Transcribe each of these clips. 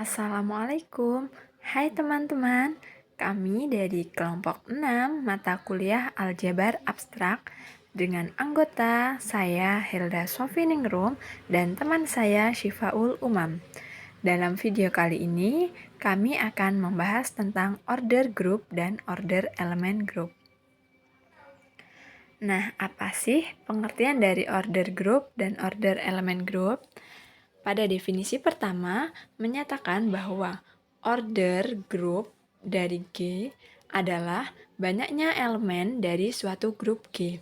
Assalamualaikum. Hai teman-teman, kami dari kelompok 6 mata kuliah Aljabar Abstrak dengan anggota saya Hilda Sofiningrum dan teman saya Syifaul Umam. Dalam video kali ini, kami akan membahas tentang order group dan order elemen group. Nah, apa sih pengertian dari order group dan order elemen group? Pada definisi pertama, menyatakan bahwa order group dari G adalah banyaknya elemen dari suatu grup G.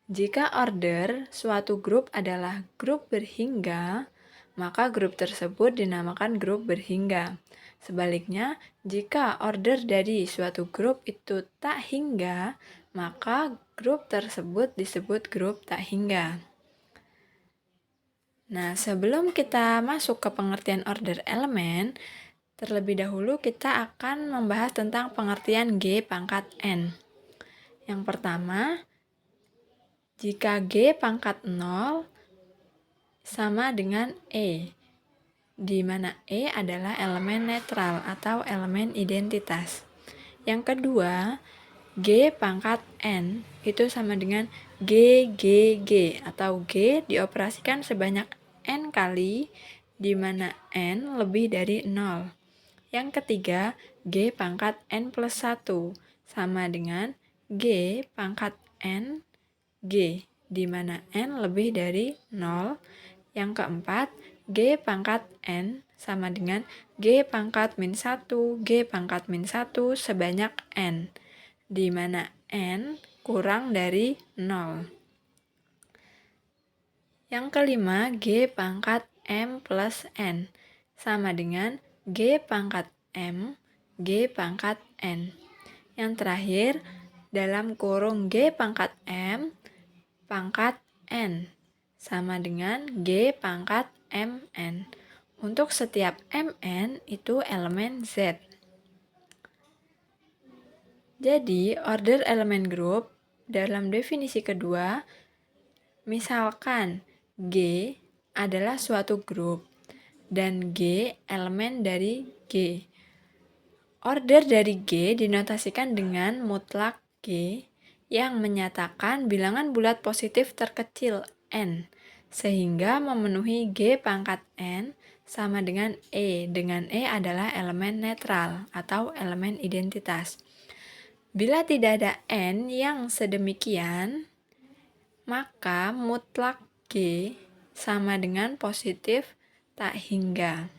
Jika order suatu grup adalah grup berhingga, maka grup tersebut dinamakan grup berhingga. Sebaliknya, jika order dari suatu grup itu tak hingga, maka grup tersebut disebut grup tak hingga. Nah, sebelum kita masuk ke pengertian order elemen, terlebih dahulu kita akan membahas tentang pengertian G pangkat N. Yang pertama, jika G pangkat 0 sama dengan E, di mana E adalah elemen netral atau elemen identitas. Yang kedua, G pangkat N itu sama dengan G atau G dioperasikan sebanyak N kali di mana N lebih dari 0. Yang ketiga, G pangkat N plus 1 sama dengan G pangkat N G di mana N lebih dari 0. Yang keempat, G pangkat N sama dengan G pangkat min 1 G pangkat min 1 sebanyak N di mana N kurang dari 0. Yang kelima, G pangkat M plus N sama dengan G pangkat M, G pangkat N. Yang terakhir, dalam kurung G pangkat M, pangkat N sama dengan G pangkat Mn. Untuk setiap Mn itu elemen Z. Jadi, order elemen grup dalam definisi kedua, misalkan G adalah suatu grup dan G elemen dari G. Order dari G dinotasikan dengan mutlak G yang menyatakan bilangan bulat positif terkecil N, sehingga memenuhi G pangkat N sama dengan E adalah elemen netral atau elemen identitas. Bila tidak ada N yang sedemikian, maka mutlak G sama dengan positif tak hingga.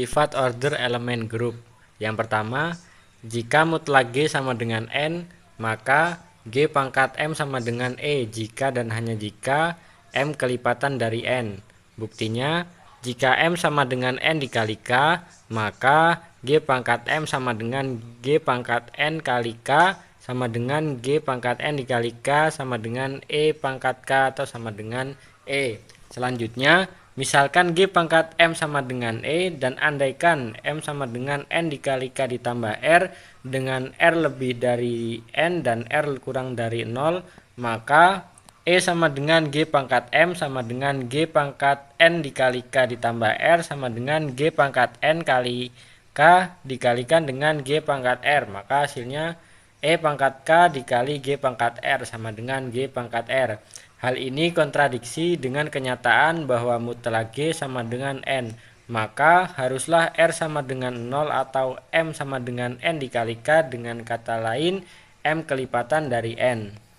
Sifat order elemen grup. Yang pertama, jika mutlak G sama dengan N, maka G pangkat M sama dengan E jika dan hanya jika M kelipatan dari N. Buktinya, jika M sama dengan N dikali K, maka G pangkat M sama dengan G pangkat N kali K sama dengan G pangkat N dikali K sama dengan E pangkat K atau sama dengan E. Selanjutnya, misalkan G pangkat M sama dengan E dan andaikan M sama dengan N dikali K ditambah R dengan R lebih dari N dan R kurang dari 0, maka E sama dengan G pangkat M sama dengan G pangkat N dikali K ditambah R sama dengan G pangkat N kali K dikalikan dengan G pangkat R. Maka hasilnya E pangkat K dikali G pangkat R sama dengan G pangkat R. Hal ini kontradiksi dengan kenyataan bahwa mutlak G sama dengan N. Maka haruslah R sama dengan 0 atau M sama dengan N dikali K, dengan kata lain M kelipatan dari N.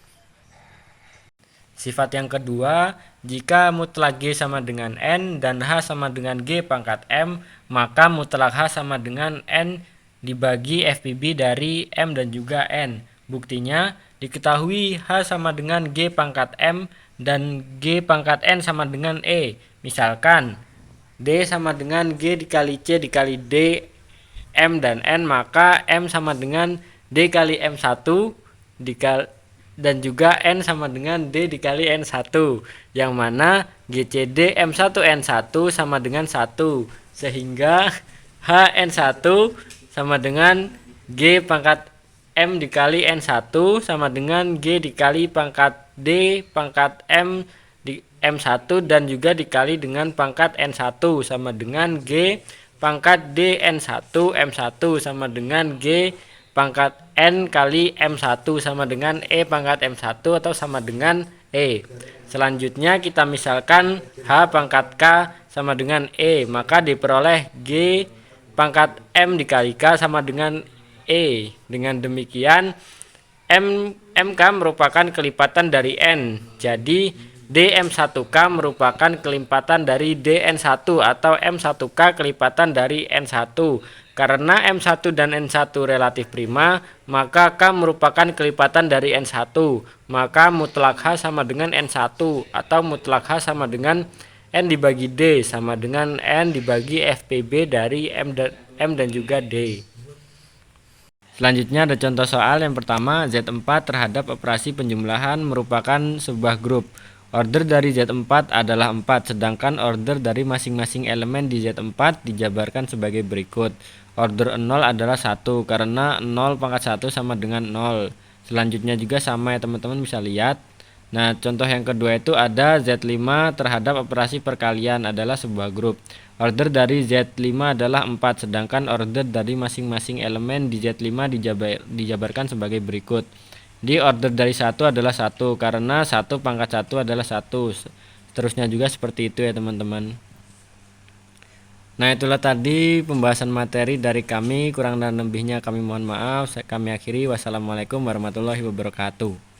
Sifat yang kedua, jika mutlak G sama dengan N dan H sama dengan G pangkat M, maka mutlak H sama dengan N dibagi FPB dari M dan juga N. Buktinya, diketahui H sama dengan G pangkat M dan G pangkat N sama dengan E. Misalkan, D sama dengan G dikali C dikali D, M dan N, maka M sama dengan D kali M1 dan juga N sama dengan D dikali N1, yang mana GCD M1 N1 sama dengan 1, sehingga HN1 sama dengan G pangkat M dikali N1 sama dengan G dikali pangkat D pangkat M di M1 dan juga dikali dengan pangkat N1 sama dengan G pangkat D N1 M1 sama dengan G pangkat N kali M1 sama dengan E pangkat M1 atau sama dengan E. Selanjutnya kita misalkan H pangkat K sama dengan E, maka diperoleh G pangkat M dikali K sama dengan E. Dengan demikian MK merupakan kelipatan dari N. Jadi DM1K merupakan kelipatan dari DN1 atau M1K kelipatan dari N1. Karena M1 dan N1 relatif prima, maka K merupakan kelipatan dari N1. Maka mutlak H sama dengan N1 atau mutlak H sama dengan N dibagi D sama dengan N dibagi FPB dari M dan juga D. Selanjutnya ada contoh soal yang pertama, Z4 terhadap operasi penjumlahan merupakan sebuah grup. Order dari Z4 adalah 4, sedangkan order dari masing-masing elemen di Z4 dijabarkan sebagai berikut. Order 0 adalah 1, karena 0 pangkat 1 sama dengan 0. Selanjutnya juga sama ya teman-teman, bisa lihat. Nah, contoh yang kedua itu ada Z5 terhadap operasi perkalian adalah sebuah grup. Order dari Z5 adalah 4, sedangkan order dari masing-masing elemen di Z5 dijabarkan sebagai berikut. Di order dari 1 adalah 1, karena 1 pangkat 1 adalah 1. Seterusnya juga seperti itu ya teman-teman. Nah, itulah tadi pembahasan materi dari kami. Kurang dan lebihnya kami mohon maaf. Kami akhiri. Wassalamualaikum warahmatullahi wabarakatuh.